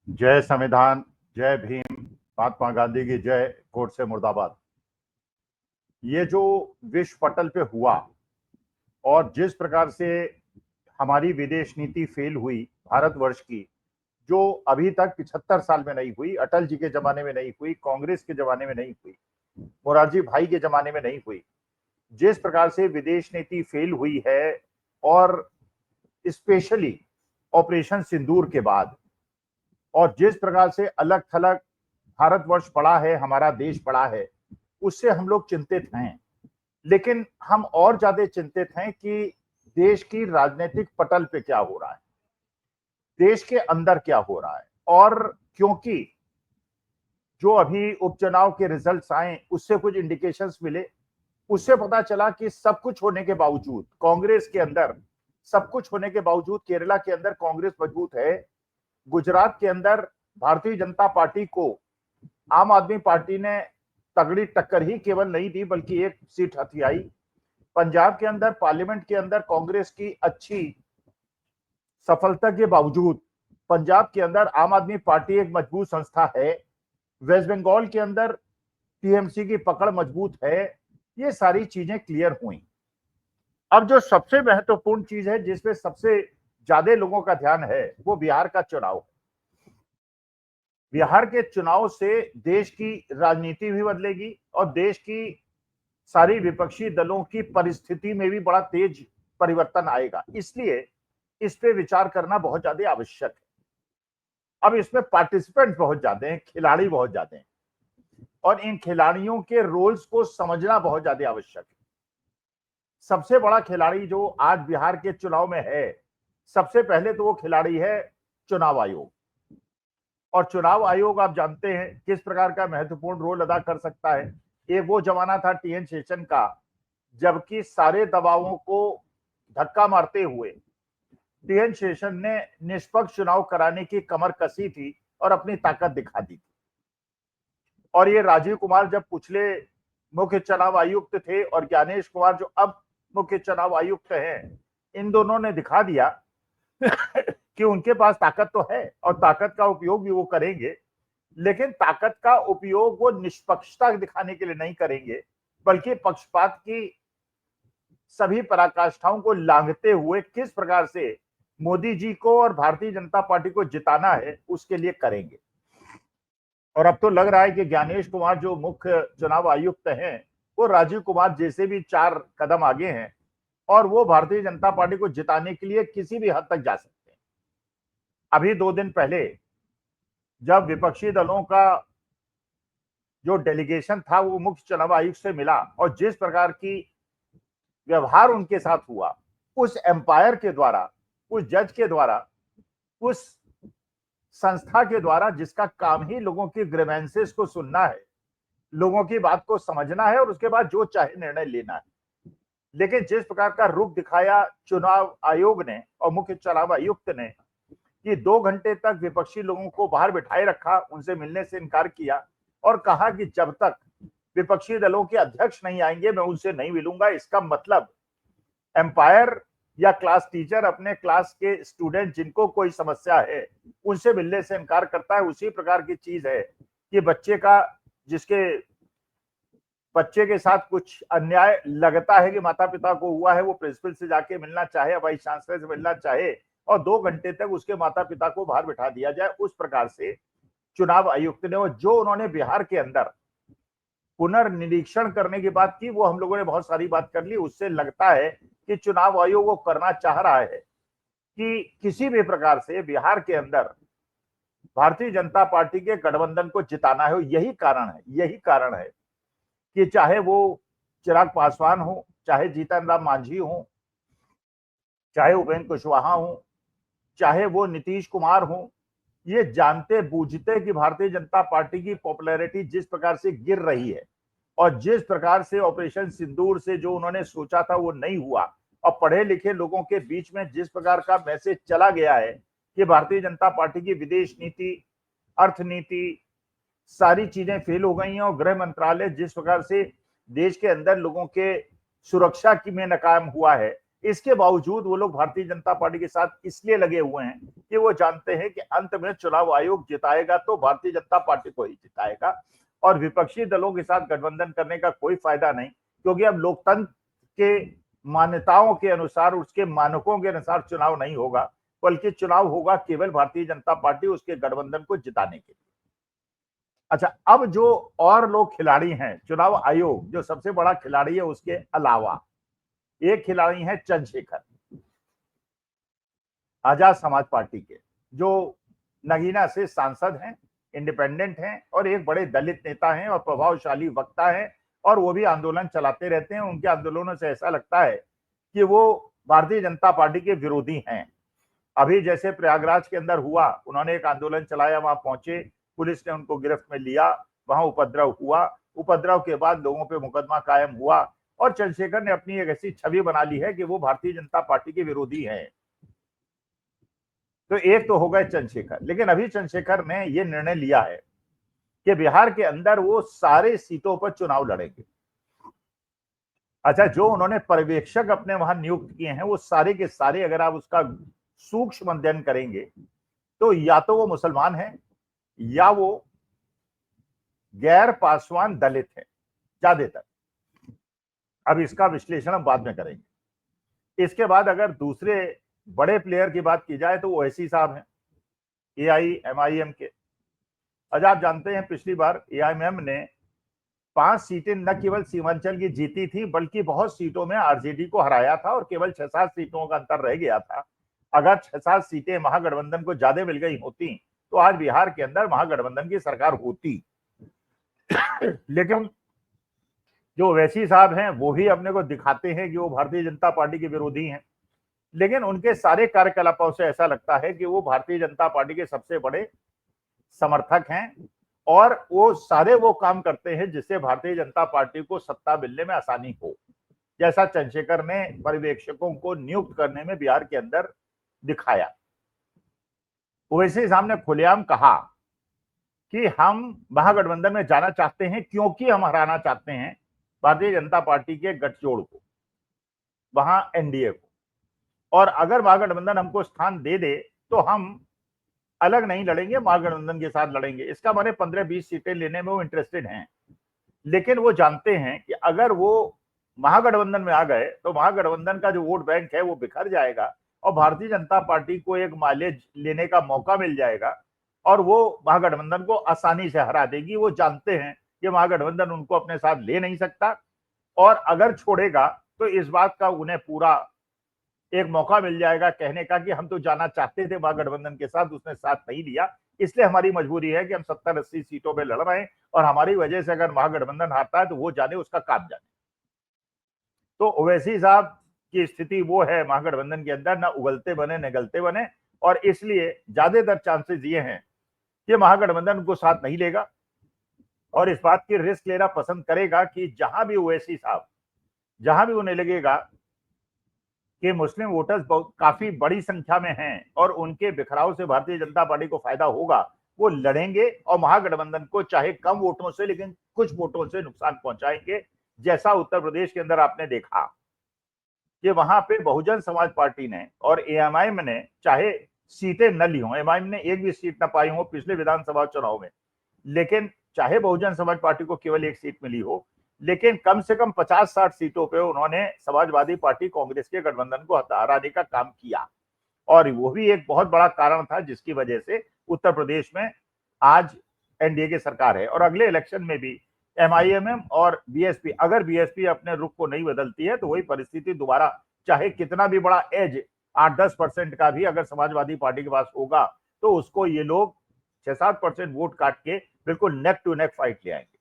जय संविधान, जय भीम, महात्मा गांधी की जय, कोर्ट से मुर्दाबाद। ये जो विश्व पटल पे हुआ और जिस प्रकार से हमारी विदेश नीति फेल हुई भारतवर्ष की, जो अभी तक 75 साल में नहीं हुई, अटल जी के जमाने में नहीं हुई, कांग्रेस के जमाने में नहीं हुई, मोरारजी भाई के जमाने में नहीं हुई, जिस प्रकार से विदेश नीति फेल हुई है और स्पेशली ऑपरेशन सिंदूर के बाद, और जिस प्रकार से अलग थलग भारतवर्ष पड़ा है, हमारा देश पड़ा है, उससे हम लोग चिंतित हैं। लेकिन हम और ज्यादा चिंतित हैं कि देश की राजनीतिक पटल पे क्या हो रहा है, देश के अंदर क्या हो रहा है। और क्योंकि जो अभी उपचुनाव के रिजल्ट्स आए उससे कुछ इंडिकेशंस मिले, उससे पता चला कि सब कुछ होने के बावजूद कांग्रेस के अंदर, सब कुछ होने के बावजूद केरला के अंदर कांग्रेस मजबूत है, गुजरात के अंदर भारतीय जनता पार्टी को आम आदमी पार्टी ने तगड़ी टक्कर ही केवल नहीं दी बल्कि एक सीट हथियाई। पंजाब के अंदर पार्लियामेंट के अंदर कांग्रेस की अच्छी सफलता के बावजूद पंजाब के अंदर आम आदमी पार्टी एक मजबूत संस्था है। वेस्ट बंगाल के अंदर टीएमसी की पकड़ मजबूत है। ये सारी चीजें क्लियर हुई। अब जो सबसे महत्वपूर्ण चीज है जिसपे सबसे ज्यादा लोगों का ध्यान है वो बिहार का चुनाव है। बिहार के चुनाव से देश की राजनीति भी बदलेगी और देश की सारी विपक्षी दलों की परिस्थिति में भी बड़ा तेज परिवर्तन आएगा। इसलिए इस पे विचार करना बहुत ज्यादा आवश्यक है। अब इसमें पार्टिसिपेंट बहुत ज्यादा हैं, खिलाड़ी बहुत ज्यादा हैं, और इन खिलाड़ियों के रोल्स को समझना बहुत ज्यादा आवश्यक है। सबसे बड़ा खिलाड़ी जो आज बिहार के चुनाव में है, सबसे पहले तो वो खिलाड़ी है चुनाव आयोग। और चुनाव आयोग आप जानते हैं किस प्रकार का महत्वपूर्ण रोल अदा कर सकता है। एक वो जमाना था टीएन शेषन का, जबकि सारे दबावों को धक्का मारते हुए टीएन शेषन ने निष्पक्ष चुनाव कराने की कमर कसी थी और अपनी ताकत दिखा दी थी। और ये राजीव कुमार जब पिछले मुख्य चुनाव आयुक्त थे और ज्ञानेश कुमार जो अब मुख्य चुनाव आयुक्त हैं, इन दोनों ने दिखा दिया कि उनके पास ताकत तो है और ताकत का उपयोग भी वो करेंगे, लेकिन ताकत का उपयोग वो निष्पक्षता दिखाने के लिए नहीं करेंगे बल्कि पक्षपात की सभी पराकाष्ठाओं को लांघते हुए किस प्रकार से मोदी जी को और भारतीय जनता पार्टी को जिताना है उसके लिए करेंगे। और अब तो लग रहा है कि ज्ञानेश कुमार जो मुख्य चुनाव आयुक्त हैं वो राजीव कुमार जैसे भी 4 कदम आगे हैं और वो भारतीय जनता पार्टी को जिताने के लिए किसी भी हद तक जा सकते हैं। अभी 2 दिन पहले जब विपक्षी दलों का जो डेलीगेशन था वो मुख्य चुनाव आयुक्त से मिला और जिस प्रकार की व्यवहार उनके साथ हुआ, उस एम्पायर के द्वारा, उस जज के द्वारा, उस संस्था के द्वारा जिसका काम ही लोगों की ग्रीवेंसेस को सुनना है, लोगों की बात को समझना है और उसके बाद जो चाहे निर्णय लेना है। लेकिन जिस प्रकार का रुख दिखाया चुनाव आयोग ने और मुख्य चुनाव आयुक्त ने कि 2 घंटे तक विपक्षी लोगों को बाहर बिठाए रखा, उनसे मिलने से इनकार किया और कहा कि जब तक विपक्षी दलों के अध्यक्ष नहीं आएंगे मैं उनसे नहीं मिलूंगा। इसका मतलब एम्पायर या क्लास टीचर अपने क्लास के स्टूडेंट जिनको कोई समस्या है उनसे मिलने से इनकार करता है। उसी प्रकार की चीज है कि जिसके बच्चे के साथ कुछ अन्याय लगता है कि माता पिता को हुआ है, वो प्रिंसिपल से जाके मिलना चाहे, वाइस चांसलर से मिलना चाहे और 2 घंटे तक उसके माता पिता को बाहर बिठा दिया जाए। उस प्रकार से चुनाव आयुक्त ने, और जो उन्होंने बिहार के अंदर पुनर्निरीक्षण करने की बात की वो हम लोगों ने बहुत सारी बात कर ली। उससे लगता है कि चुनाव आयोग वो करना चाह रहा है कि किसी भी प्रकार से बिहार के अंदर भारतीय जनता पार्टी के गठबंधन को जिताना है। यही कारण है कि चाहे वो चिराग पासवान हो, चाहे जीतन राम मांझी हो, चाहे उपेंद्र कुशवाहा हो, चाहे वो नीतीश कुमार हो, ये जानते बूझते कि भारतीय जनता पार्टी की पॉपुलैरिटी जिस प्रकार से गिर रही है और जिस प्रकार से ऑपरेशन सिंदूर से जो उन्होंने सोचा था वो नहीं हुआ और पढ़े लिखे लोगों के बीच में जिस प्रकार का मैसेज चला गया है कि भारतीय जनता पार्टी की विदेश नीति, अर्थनीति, सारी चीजें फेल हो गई हैं और गृह मंत्रालय जिस प्रकार से देश के अंदर लोगों के सुरक्षा की में नाकाम हुआ है, इसके बावजूद वो लोग भारतीय जनता पार्टी के साथ इसलिए लगे हुए हैं कि वो जानते हैं कि अंत में चुनाव आयोग जिताएगा तो भारतीय जनता पार्टी को ही जिताएगा, और विपक्षी दलों के साथ गठबंधन करने का कोई फायदा नहीं, क्योंकि अब लोकतंत्र के मान्यताओं के अनुसार, उसके मानकों के अनुसार चुनाव नहीं होगा, बल्कि चुनाव होगा केवल भारतीय जनता पार्टी उसके गठबंधन को जिताने के लिए। अच्छा, अब जो और लोग खिलाड़ी हैं, चुनाव आयोग जो सबसे बड़ा खिलाड़ी है, उसके अलावा एक खिलाड़ी है चंद्रशेखर, आजाद समाज पार्टी के, जो नगीना से सांसद हैं, इंडिपेंडेंट हैं और एक बड़े दलित नेता हैं और प्रभावशाली वक्ता हैं, और वो भी आंदोलन चलाते रहते हैं। उनके आंदोलनों से ऐसा लगता है कि वो भारतीय जनता पार्टी के विरोधी हैं। अभी जैसे प्रयागराज के अंदर हुआ, उन्होंने एक आंदोलन चलाया, वहां पहुंचे, पुलिस ने उनको गिरफ्त में लिया, वहां उपद्रव हुआ, उपद्रव के बाद लोगों पे मुकदमा कायम हुआ, और चंद्रशेखर ने अपनी एक ऐसी छवि बना ली है कि वो भारतीय जनता पार्टी के विरोधी हैं। तो एक तो हो गए चंद्रशेखर, लेकिन अभी चंद्रशेखर ने यह निर्णय लिया है कि बिहार के अंदर वो सारे सीटों पर चुनाव लड़ेंगे। अच्छा, जो उन्होंने पर्यवेक्षक अपने वहां नियुक्त किए हैं, वो सारे के सारे अगर आप उसका सूक्ष्म अध्ययन करेंगे तो या तो वो मुसलमान हैं या वो गैर पासवान दलित हैं ज्यादातर। अब इसका विश्लेषण हम बाद में करेंगे। इसके बाद अगर दूसरे बड़े प्लेयर की बात की जाए तो ओवैसी साहब हैं, AIMIM के। आज आप जानते हैं पिछली बार AIMIM ने 5 सीटें न केवल सीमांचल की जीती थी, बल्कि बहुत सीटों में आरजेडी को हराया था और केवल 6-7 सीटों का अंतर रह गया था। अगर 6-7 सीटें महागठबंधन को ज्यादा मिल गई होती तो आज बिहार के अंदर महागठबंधन की सरकार होती। लेकिन जो ओवैसी साहब हैं वो भी अपने को दिखाते हैं कि वो भारतीय जनता पार्टी के विरोधी हैं, लेकिन उनके सारे कार्यकलापों से ऐसा लगता है कि वो भारतीय जनता पार्टी के सबसे बड़े समर्थक हैं, और वो सारे वो काम करते हैं जिससे भारतीय जनता पार्टी को सत्ता मिलने में आसानी हो, जैसा चंद्रशेखर ने पर्यवेक्षकों को नियुक्त करने में बिहार के अंदर दिखाया। ओवैसी साहब ने खुलेआम कहा कि हम महागठबंधन में जाना चाहते हैं क्योंकि हम हराना चाहते हैं भारतीय जनता पार्टी के गठजोड़ को, वहां NDA को, और अगर महागठबंधन हमको स्थान दे दे तो हम अलग नहीं लड़ेंगे, महागठबंधन के साथ लड़ेंगे। इसका माने 15-20 सीटें लेने में वो इंटरेस्टेड हैं, लेकिन वो जानते हैं कि अगर वो महागठबंधन में आ गए तो महागठबंधन का जो वोट बैंक है वो बिखर जाएगा और भारतीय जनता पार्टी को एक माइलेज लेने का मौका मिल जाएगा और वो महागठबंधन को आसानी से हरा देगी। वो जानते हैं कि महागठबंधन उनको अपने साथ ले नहीं सकता, और अगर छोड़ेगा तो इस बात का उन्हें पूरा एक मौका मिल जाएगा कहने का कि हम तो जाना चाहते थे महागठबंधन के साथ, उसने साथ नहीं लिया, इसलिए हमारी मजबूरी है कि हम 70-80 सीटों पे लड़ रहे हैं और हमारी वजह से अगर महागठबंधन हारता है तो वो जाने, उसका काम जाने। तो ओवैसी साहब की स्थिति वो है महागठबंधन के अंदर, ना उगलते बने न गलते बने, और इसलिए ज्यादातर चांसेस ये हैं कि महागठबंधन उनको साथ नहीं लेगा और इस बात की रिस्क लेना पसंद करेगा कि जहां भी ओवैसी साहब, जहां भी उन्हें लगेगा कि मुस्लिम वोटर्स काफी बड़ी संख्या में हैं और उनके बिखराव से भारतीय जनता पार्टी को फायदा होगा, वो लड़ेंगे और महागठबंधन को चाहे कम वोटों से लेकिन कुछ वोटों से नुकसान पहुंचाएंगे। जैसा उत्तर प्रदेश के अंदर आपने देखा कि वहां पे बहुजन समाज पार्टी ने और AIMIM ने चाहे सीटें न ली हो, AIMIM ने एक भी सीट न पाई हो पिछले विधानसभा चुनाव में, लेकिन चाहे बहुजन समाज पार्टी को केवल एक सीट मिली हो, लेकिन कम से कम 50-60 सीटों पे उन्होंने समाजवादी पार्टी कांग्रेस के गठबंधन को हराने का काम किया, और वो भी एक बहुत बड़ा कारण था जिसकी वजह से उत्तर प्रदेश में आज NDA की सरकार है। और अगले इलेक्शन में भी MIM और BSP, अगर BSP अपने रुख को नहीं बदलती है तो वही परिस्थिति दोबारा, चाहे कितना भी बड़ा एज 8-10% का भी अगर समाजवादी पार्टी के पास होगा तो उसको ये लोग 6-7% वोट काट के बिल्कुल नेक टू नेक फाइट ले आएंगे।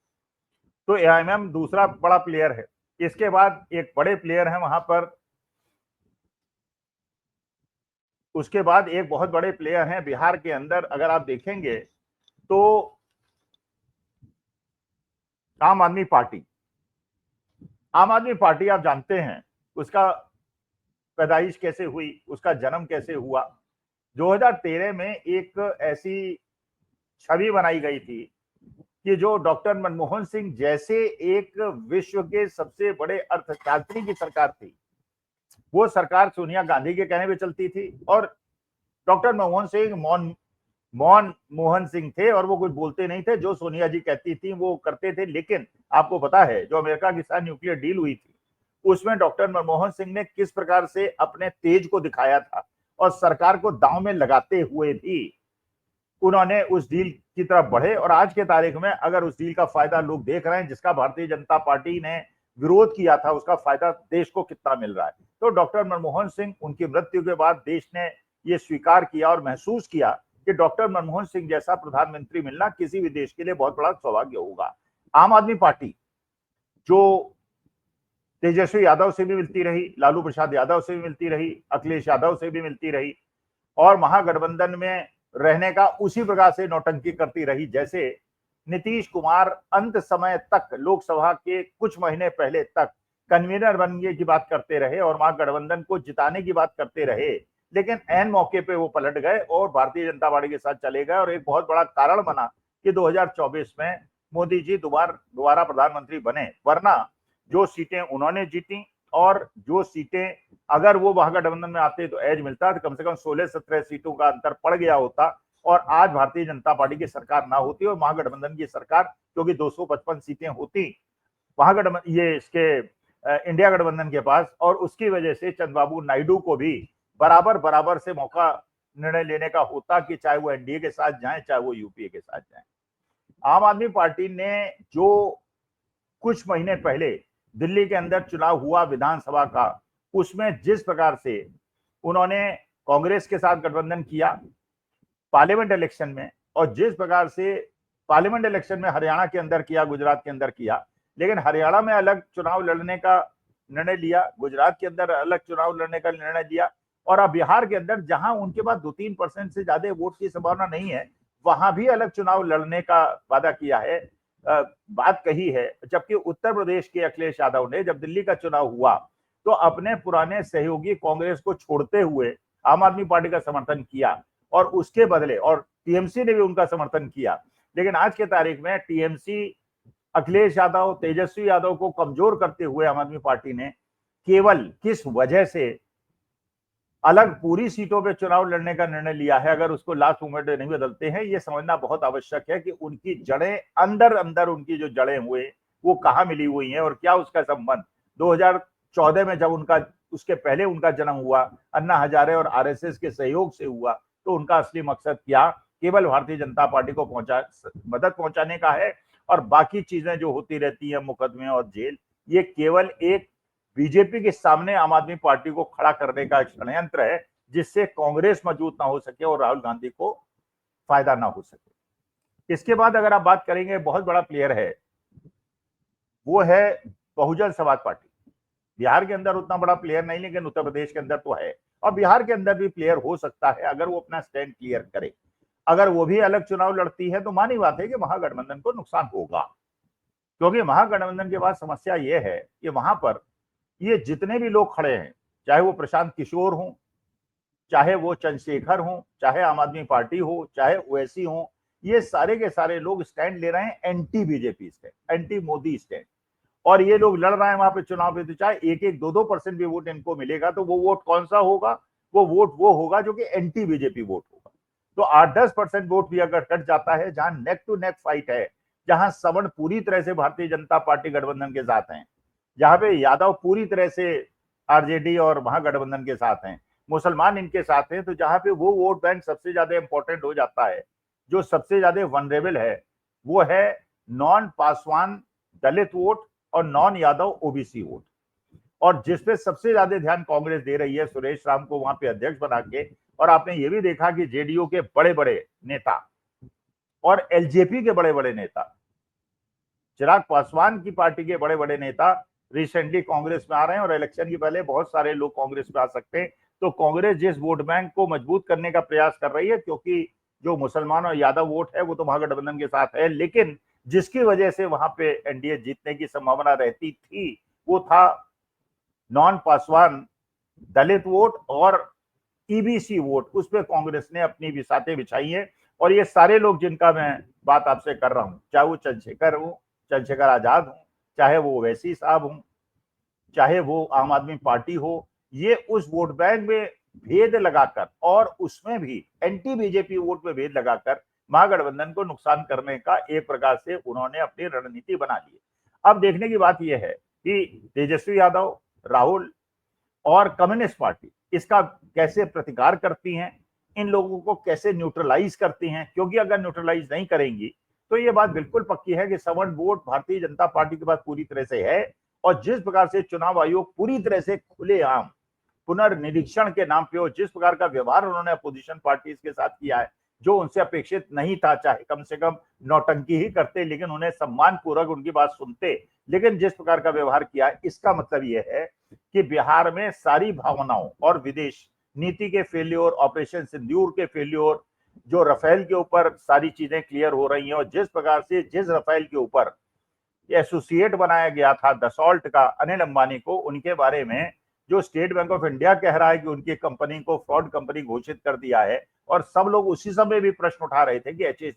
तो AIMIM दूसरा बड़ा प्लेयर है। इसके बाद एक बड़े प्लेयर है वहां पर, उसके बाद एक बहुत बड़े प्लेयर हैं बिहार के अंदर, अगर आप देखेंगे तो आम आदमी पार्टी। आम आदमी पार्टी आप जानते हैं उसका पैदाइश कैसे हुई, उसका जन्म कैसे हुआ। 2013 में एक ऐसी छवि बनाई गई थी कि जो डॉक्टर मनमोहन सिंह जैसे एक विश्व के सबसे बड़े अर्थशास्त्री की सरकार थी, वो सरकार सोनिया गांधी के कहने पे चलती थी और डॉक्टर मनमोहन सिंह मोहन सिंह थे और वो कुछ बोलते नहीं थे, जो सोनिया जी कहती थी वो करते थे। लेकिन आपको पता है जो अमेरिका के साथ न्यूक्लियर डील हुई थी उसमें डॉक्टर मनमोहन सिंह ने किस प्रकार से अपने तेज को दिखाया था और सरकार को दांव में लगाते हुए भी उन्होंने उस डील की तरफ बढ़े। और आज के तारीख में अगर उस डील का फायदा लोग देख रहे हैं, जिसका भारतीय जनता पार्टी ने विरोध किया था, उसका फायदा देश को कितना मिल रहा है। तो डॉक्टर मनमोहन सिंह, उनकी मृत्यु के बाद देश ने ये स्वीकार किया और महसूस किया कि डॉक्टर मनमोहन सिंह जैसा प्रधानमंत्री मिलना किसी भी देश के लिए बहुत बड़ा सौभाग्य होगा। आम आदमी पार्टी जो तेजस्वी यादव से भी मिलती रही, लालू प्रसाद यादव से भी मिलती रही, अखिलेश यादव से भी मिलती रही और महागठबंधन में रहने का उसी प्रकार से नौटंकी करती रही जैसे नीतीश कुमार अंत समय तक, लोकसभा के कुछ महीने पहले तक कन्वीनर बनने की बात करते रहे और महागठबंधन को जिताने की बात करते रहे। लेकिन ऐन मौके पे वो पलट गए और भारतीय जनता पार्टी के साथ चले गए और एक बहुत बड़ा कारण बना कि 2024 में मोदी जी दोबारा प्रधानमंत्री बने। वरना जो सीटें उन्होंने जीती और जो सीटें अगर वो महागठबंधन में आते तो एज मिलता, तो कम से कम 16-17 सीटों का अंतर पड़ गया होता और आज भारतीय जनता पार्टी की सरकार ना होती और महागठबंधन की सरकार, क्योंकि 255 सीटें होती महागठबंधन ये इसके इंडिया गठबंधन के पास, और उसकी वजह से चंद्रबाबू नायडू को भी बराबर से मौका निर्णय लेने का होता कि चाहे वो एनडीए के साथ जाएं चाहे वो यूपीए के साथ जाएं। आम आदमी पार्टी ने जो कुछ महीने पहले दिल्ली के अंदर चुनाव हुआ विधानसभा का, उसमें जिस प्रकार से उन्होंने कांग्रेस के साथ गठबंधन किया पार्लियामेंट इलेक्शन में, और जिस प्रकार से पार्लियामेंट इलेक्शन में हरियाणा के अंदर किया, गुजरात के अंदर किया, लेकिन हरियाणा में अलग चुनाव लड़ने का निर्णय लिया, गुजरात के अंदर अलग चुनाव लड़ने का निर्णय लिया, और अब बिहार के अंदर जहां उनके पास 2-3% से ज्यादा वोट की संभावना नहीं है, वहां भी अलग चुनाव लड़ने का वादा किया है, बात कही है। जबकि उत्तर प्रदेश के अखिलेश यादव ने जब दिल्ली का चुनाव हुआ तो अपने पुराने सहयोगी कांग्रेस को छोड़ते हुए आम आदमी पार्टी का समर्थन किया और उसके बदले, और टीएमसी ने भी उनका समर्थन किया। लेकिन आज के तारीख में टीएमसी अखिलेश यादव, तेजस्वी यादव को कमजोर करते हुए आम आदमी पार्टी ने केवल किस वजह से अलग पूरी सीटों पे चुनाव लड़ने का निर्णय लिया है, अगर उसको लास्ट मोमेंट नहीं बदलते हैं, ये समझना बहुत आवश्यक है कि उनकी जड़ें अंदर उनकी जो जड़ें हुए वो कहाँ मिली हुई हैं और क्या उसका संबंध 2014 में जब उनका, उसके पहले उनका जन्म हुआ अन्ना हजारे और आरएसएस के सहयोग से हुआ, तो उनका असली मकसद क्या, केवल भारतीय जनता पार्टी को मदद पहुंचाने का है, और बाकी चीजें जो होती रहती है, मुकदमे और जेल, ये केवल एक बीजेपी के सामने आम आदमी पार्टी को खड़ा करने का षड्यंत्र है, जिससे कांग्रेस मजबूत ना हो सके और राहुल गांधी को फायदा ना हो सके। इसके बाद अगर आप बात करेंगे, बहुत बड़ा प्लेयर है, वो है बहुजन समाज पार्टी। बिहार के अंदर उतना बड़ा प्लेयर नहीं, लेकिन उत्तर प्रदेश के अंदर तो है, और बिहार के अंदर भी प्लेयर हो सकता है अगर वो अपना स्टैंड क्लियर करे। अगर वो भी अलग चुनाव लड़ती है तो मानी बात है कि महागठबंधन को नुकसान होगा, क्योंकि महागठबंधन के बाद समस्या ये है कि वहां पर ये जितने भी लोग खड़े हैं, चाहे वो प्रशांत किशोर हों, चाहे वो चंद्रशेखर हों, चाहे आम आदमी पार्टी हो, चाहे ओवैसी हों, ये सारे के सारे लोग स्टैंड ले रहे हैं anti BJP stand, anti Modi stand, और ये लोग लड़ रहे हैं वहां पे चुनाव पे। तो चाहे 1-2% भी वोट इनको मिलेगा तो वो वोट कौन सा होगा, वो वोट वो होगा जो कि एंटी बीजेपी वोट होगा। तो 8-10% वोट भी अगर कट जाता है, जहां नेक टू नेक फाइट है, जहां सवर्ण पूरी तरह से भारतीय जनता पार्टी गठबंधन के साथ हैं, जहां पे यादव पूरी तरह से आरजेडी और महागठबंधन के साथ हैं, मुसलमान इनके साथ हैं, तो जहां पे वो वोट बैंक सबसे ज्यादा इंपॉर्टेंट हो जाता है, जो सबसे ज्यादा वनरेबल है, वो है नॉन पासवान दलित वोट और नॉन यादव ओबीसी वोट। और जिसपे सबसे ज्यादा ध्यान कांग्रेस दे रही है सुरेश राम को वहां पे अध्यक्ष बना के, और आपने ये भी देखा कि जेडीयू के बड़े बड़े नेता और एलजेपी के बड़े बड़े नेता, चिराग पासवान की पार्टी के बड़े बड़े नेता रिसेंटली कांग्रेस में आ रहे हैं, और इलेक्शन के पहले बहुत सारे लोग कांग्रेस में आ सकते हैं। तो कांग्रेस जिस वोट बैंक को मजबूत करने का प्रयास कर रही है, क्योंकि जो मुसलमान और यादव वोट है वो तो महागठबंधन के साथ है, लेकिन जिसकी वजह से वहां पे एनडीए जीतने की संभावना रहती थी वो था नॉन पासवान दलित वोट और ईबीसी वोट। उस पर कांग्रेस ने अपनी बिसातें बिछाई है, और ये सारे लोग जिनका मैं बात आपसे कर रहा हूं, चाहे वो चंद्रशेखर आजाद हो, चाहे वो ओवैसी साहब हो, चाहे वो आम आदमी पार्टी हो, ये उस वोट बैंक में भेद लगाकर और उसमें भी एंटी बीजेपी वोट में भेद लगाकर महागठबंधन को नुकसान करने का एक प्रकार से उन्होंने अपनी रणनीति बना ली। अब देखने की बात यह है कि तेजस्वी यादव, राहुल और कम्युनिस्ट पार्टी इसका कैसे प्रतिकार करती हैं, इन लोगों को कैसे न्यूट्रलाइज करती हैं, क्योंकि अगर न्यूट्रलाइज नहीं करेंगी तो ये बात बिल्कुल पक्की है कि सवर्ण वोट भारतीय जनता पार्टी के पास पूरी तरह से है। और जिस प्रकार से चुनाव आयोग पूरी तरह से खुलेआम पुनर्निरीक्षण के नाम पे और जिस प्रकार का व्यवहार उन्होंने अपोजिशन पार्टीज के साथ किया है, जो उनसे अपेक्षित नहीं था, चाहे कम से कम नौटंकी ही करते लेकिन उन्हें सम्मान पूर्वक उनकी बात सुनते, लेकिन जिस प्रकार का व्यवहार किया है, इसका मतलब यह है कि बिहार में सारी भावनाओं और विदेश नीति के फेल्योर, ऑपरेशन सिंदूर के फेल्योर, जो राफेल के ऊपर सारी चीजें क्लियर हो रही हैं और जिस प्रकार से जिस राफेल के ऊपर एसोसिएट बनाया गया था दसॉल्ट का अनिल अंबानी को, उनके बारे में जो स्टेट बैंक ऑफ इंडिया कह रहा है कि उनकी कंपनी को फ्रॉड कंपनी घोषित कर दिया है, और सब लोग उसी समय भी प्रश्न उठा रहे थे कि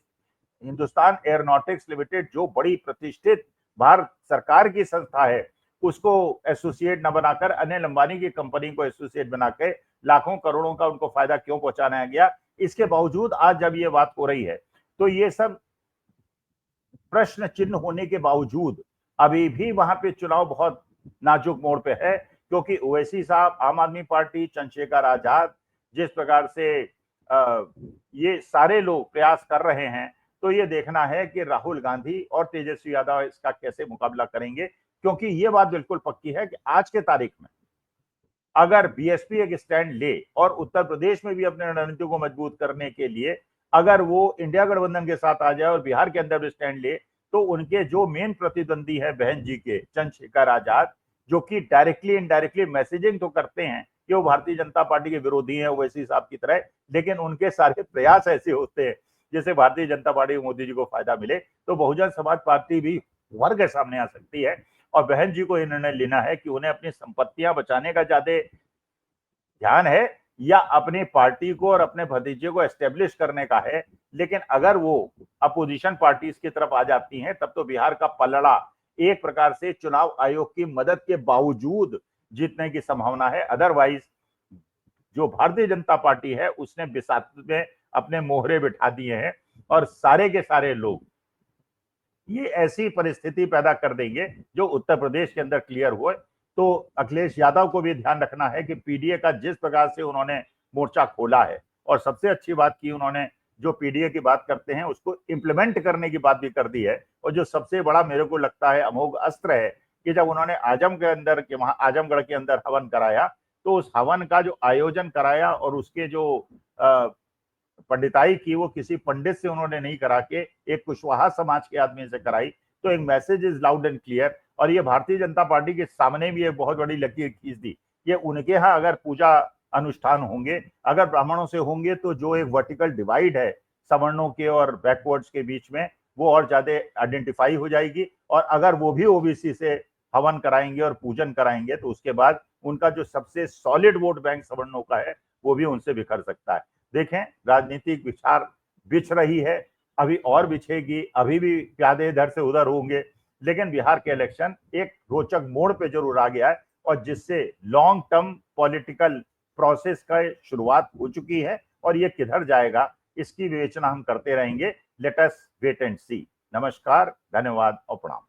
हिंदुस्तान एयरोनॉटिक्स लिमिटेड जो बड़ी प्रतिष्ठित भारत सरकार की संस्था है, उसको एसोसिएट न बनाकर अनिल अंबानी की कंपनी को एसोसिएट बना के लाखों करोड़ों का उनको फायदा क्यों पहुंचाना गया। इसके बावजूद आज जब ये बात हो रही है तो ये सब प्रश्न चिन्ह होने के बावजूद अभी भी वहां पे चुनाव बहुत नाजुक मोड़ पे है, क्योंकि ओवैसी साहब, आम आदमी पार्टी, चंद्रशेखर आजाद जिस प्रकार से ये सारे लोग प्रयास कर रहे हैं, तो ये देखना है कि राहुल गांधी और तेजस्वी यादव इसका कैसे मुकाबला करेंगे। क्योंकि ये बात बिल्कुल पक्की है कि आज के तारीख में अगर बीएसपी एक स्टैंड ले और उत्तर प्रदेश में भी अपने रणनीति को मजबूत करने के लिए अगर वो इंडिया गठबंधन के साथ आ जाए और बिहार के अंदर भी स्टैंड ले, तो उनके जो मेन प्रतिद्वंदी है बहन जी के चंद्रशेखर आजाद, जो कि डायरेक्टली इनडायरेक्टली मैसेजिंग तो करते हैं कि वो भारतीय जनता पार्टी के विरोधी हैं ओवैसी साहब की तरह, लेकिन उनके सारे प्रयास ऐसे होते हैं जैसे भारतीय जनता पार्टी मोदी जी को फायदा मिले, तो बहुजन समाज पार्टी भी उभर के सामने आ सकती है। और बहन जी को यह निर्णय लेना है कि उन्हें अपनी संपत्तियां बचाने का ज्यादा ध्यान है या अपनी पार्टी को और अपने भतीजे को एस्टेब्लिश करने का है। लेकिन अगर वो अपोजिशन पार्टीज की तरफ आ जाती हैं तब तो बिहार का पलड़ा एक प्रकार से चुनाव आयोग की मदद के बावजूद जीतने की संभावना है। अदरवाइज जो भारतीय जनता पार्टी है उसने बिसात में अपने मोहरे बिठा दिए हैं और सारे के सारे लोग ये ऐसी परिस्थिति पैदा कर देंगे जो उत्तर प्रदेश के अंदर क्लियर हुए। तो अखिलेश यादव को भी ध्यान रखना है कि पीडीए का जिस प्रकार से उन्होंने मोर्चा खोला है और सबसे अच्छी बात की उन्होंने जो पीडीए की बात करते हैं उसको इंप्लीमेंट करने की बात भी कर दी है। और जो सबसे बड़ा मेरे को लगता है अमोघ अस्त्र है कि जब उन्होंने आजमगढ़ के अंदर हवन कराया, तो उस हवन का जो आयोजन कराया और उसके जो पंडिताई की वो किसी पंडित से उन्होंने नहीं करा के एक कुशवाहा समाज के आदमी से कराई। तो एक message is loud and clear. और ये भारतीय जनता पार्टी के सामने भी एक बहुत बड़ी लकीर खींच दी। ये उनके यहाँ अगर पूजा अनुष्ठान होंगे, अगर ब्राह्मणों से होंगे, तो जो एक वर्टिकल डिवाइड है सवर्णों के और बैकवर्ड्स के बीच में, वो और ज्यादा आइडेंटिफाई हो जाएगी। और अगर वो भी ओबीसी से हवन कराएंगे और पूजन कराएंगे तो उसके बाद उनका जो सबसे सॉलिड वोट बैंक सवर्णों का है वो भी उनसे बिखर सकता है। देखें, राजनीतिक विचार बिछ रही है, अभी और बिछेगी, अभी भी प्यादे इधर से उधर होंगे, लेकिन बिहार के इलेक्शन एक रोचक मोड़ पे जरूर आ गया है और जिससे लॉन्ग टर्म पॉलिटिकल प्रोसेस का शुरुआत हो चुकी है। और ये किधर जाएगा इसकी विवेचना हम करते रहेंगे। लेट अस वेट एंड सी। नमस्कार, धन्यवाद और प्रणाम।